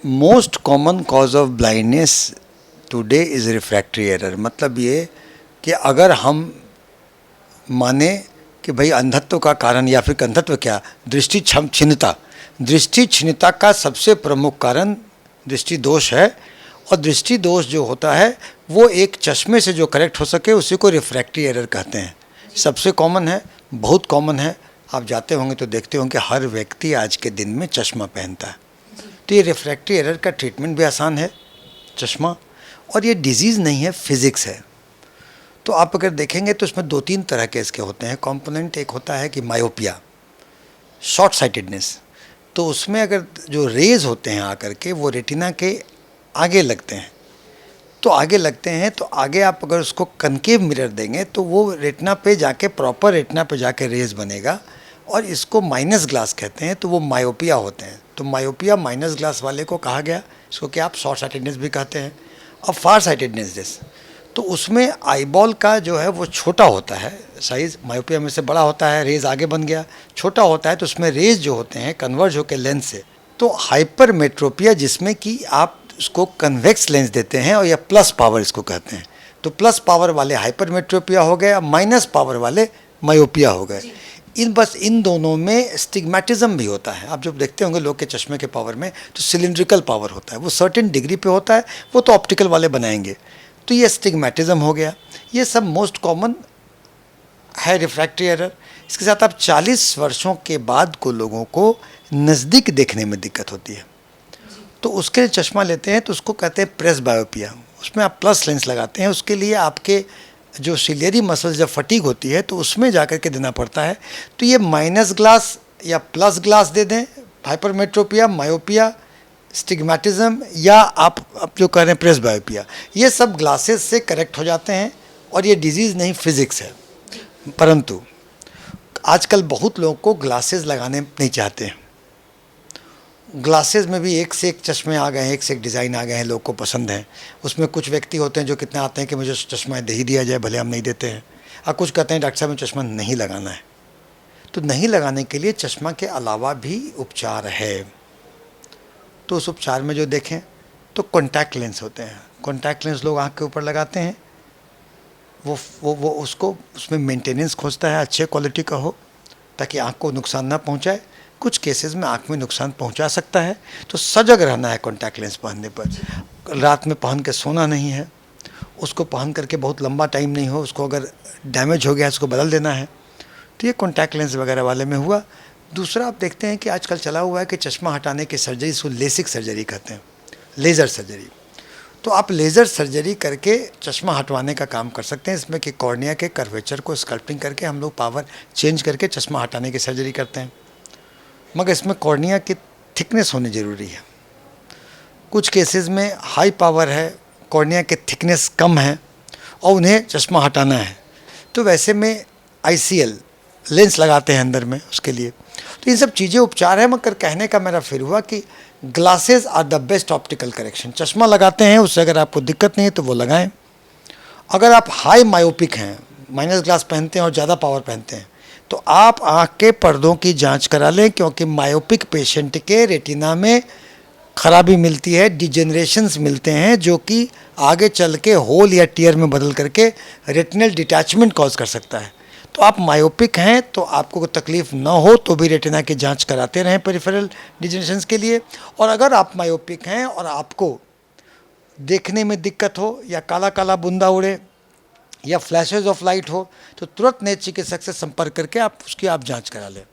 Most common cause of blindness today is refractory error. मतलब ये कि अगर हम माने कि भाई अंधत्व का कारण या फिर अंधत्व क्या, दृष्टि क्षीणता, दृष्टि क्षीणता का सबसे प्रमुख कारण दृष्टि दोष है। और दृष्टि दोष जो होता है वो एक चश्मे से जो करेक्ट हो सके उसी को रिफ्रैक्टरी एरर कहते हैं। सबसे कॉमन है, बहुत कॉमन है। आप जाते होंगे तो देखते होंगे हर व्यक्ति आज के दिन में चश्मा पहनता है। तो ये रिफ्रैक्टरी एरर का ट्रीटमेंट भी आसान है, चश्मा। और ये डिजीज़ नहीं है, फिज़िक्स है। तो आप अगर देखेंगे तो इसमें 2-3 तरह के इसके होते हैं कंपोनेंट। एक होता है कि मायोपिया, शॉर्ट साइटेडनेस। तो उसमें अगर जो रेज होते हैं आकर के वो रेटिना के आगे लगते हैं, तो आगे लगते हैं तो आगे आप अगर उसको कनकेव मिरर देंगे तो वो रेटिना पे जाके, प्रॉपर रेटिना पे जाके रेज बनेगा और इसको माइनस ग्लास कहते हैं। तो वो मायोपिया होते हैं। तो मायोपिया माइनस ग्लास वाले को कहा गया, इसको कि आप शॉर्ट साइटेडनेस भी कहते हैं। और फार साइटेडनेस जैसे, तो उसमें आईबॉल का जो है वो छोटा होता है, साइज़ मायोपिया में से बड़ा होता है, रेज आगे बन गया, छोटा होता है। तो उसमें रेज जो होते हैं कन्वर्ज होकर लेंस से, तो हाइपरमेट्रोपिया जिसमें कि आप उसको कन्वेक्स लेंस देते हैं और या प्लस पावर इसको कहते हैं। तो प्लस पावर वाले हाइपरमेट्रोपिया हो गए, माइनस पावर वाले मायोपिया हो गए। इन दोनों में स्टिग्मेटिज्म भी होता है। आप जब देखते होंगे लोग के चश्मे के पावर में तो सिलिंड्रिकल पावर होता है, वो सर्टेन डिग्री पे होता है, वो तो ऑप्टिकल वाले बनाएंगे। तो ये स्टिग्मेटिज्म हो गया। ये सब मोस्ट कॉमन है रिफ्रैक्टरी एरर। इसके साथ आप 40 वर्षों के बाद को लोगों को नज़दीक देखने में दिक्कत होती है, तो उसके लिए चश्मा लेते हैं। तो उसको कहते हैं प्रेस बायोपिया। उसमें आप प्लस लेंस लगाते हैं। उसके लिए आपके जो सिलियरी मसल्स जब फटीग होती है तो उसमें जाकर के देना पड़ता है। तो ये माइनस ग्लास या प्लस ग्लास दे दें, हाइपरमेट्रोपिया, मायोपिया, स्टिग्मेटिज्म, या आप जो कह रहे हैं प्रेस बायोपिया, ये सब ग्लासेस से करेक्ट हो जाते हैं। और ये डिजीज़ नहीं, फिज़िक्स है। परंतु आजकल बहुत लोगों को ग्लासेस लगाने नहीं चाहते हैं। ग्लासेस में भी एक से एक चश्मे आ गए हैं, एक से एक डिज़ाइन आ गए हैं, लोग को पसंद हैं। उसमें कुछ व्यक्ति होते हैं जो कितने आते हैं कि मुझे चश्मा दे ही दिया जाए, भले हम नहीं देते हैं। और कुछ कहते हैं डॉक्टर साहब मुझे चश्मा नहीं लगाना है। तो नहीं लगाने के लिए चश्मा के अलावा भी उपचार है। तो उस उपचार में जो देखें तो कॉन्टैक्ट लेंस होते हैं। कॉन्टैक्ट लेंस लोग आँख के ऊपर लगाते हैं। वो उसको उसमें मेंटेनेंस खोजता है, अच्छे क्वालिटी का हो ताकि आँख को नुकसान ना पहुँचाए। कुछ केसेस में आँख में नुकसान पहुंचा सकता है। तो सजग रहना है कॉन्टैक्ट लेंस पहनने पर। रात में पहन के सोना नहीं है, उसको पहन करके बहुत लंबा टाइम नहीं हो, उसको अगर डैमेज हो गया उसको बदल देना है। तो ये कॉन्टैक्ट लेंस वगैरह वाले में हुआ। दूसरा आप देखते हैं कि आजकल चला हुआ है कि चश्मा हटाने की सर्जरी, इसको लेसिक सर्जरी कहते हैं, लेज़र सर्जरी। तो आप लेज़र सर्जरी करके चश्मा हटवाने का काम कर सकते हैं। इसमें कि कॉर्निया के कर्वेचर को स्कल्पटिंग करके हम लोग पावर चेंज करके चश्मा हटाने की सर्जरी करते हैं। मगर इसमें कॉर्निया की थिकनेस होनी ज़रूरी है। कुछ केसेस में हाई पावर है, कॉर्निया की थिकनेस कम है और उन्हें चश्मा हटाना है, तो वैसे में ICL लेंस लगाते हैं अंदर में उसके लिए। तो ये सब चीज़ें उपचार है। मगर कहने का मेरा फिर हुआ कि glasses are the best optical correction. चश्मा लगाते हैं, उससे अगर आपको दिक्कत नहीं है तो वो लगाएं। अगर आप हाई मायोपिक हैं, माइनस ग्लास पहनते हैं और ज़्यादा पावर पहनते हैं, तो आप आँख के पर्दों की जांच करा लें, क्योंकि मायोपिक पेशेंट के रेटिना में खराबी मिलती है, डिजेनरेशंस मिलते हैं, जो कि आगे चल के होल या टीयर में बदल करके रेटिनल डिटैचमेंट कॉज कर सकता है। तो आप मायोपिक हैं तो आपको कोई तकलीफ़ ना हो तो भी रेटिना की जांच कराते रहें पेरिफेरल डिजेनरेशंस के लिए। और अगर आप मायोपिक हैं और आपको देखने में दिक्कत हो, या काला काला बूंदा उड़े, या फ्लैशेज ऑफ लाइट हो, तो तुरंत नेत्र चिकित्सक से संपर्क करके आप उसकी जांच करा लें।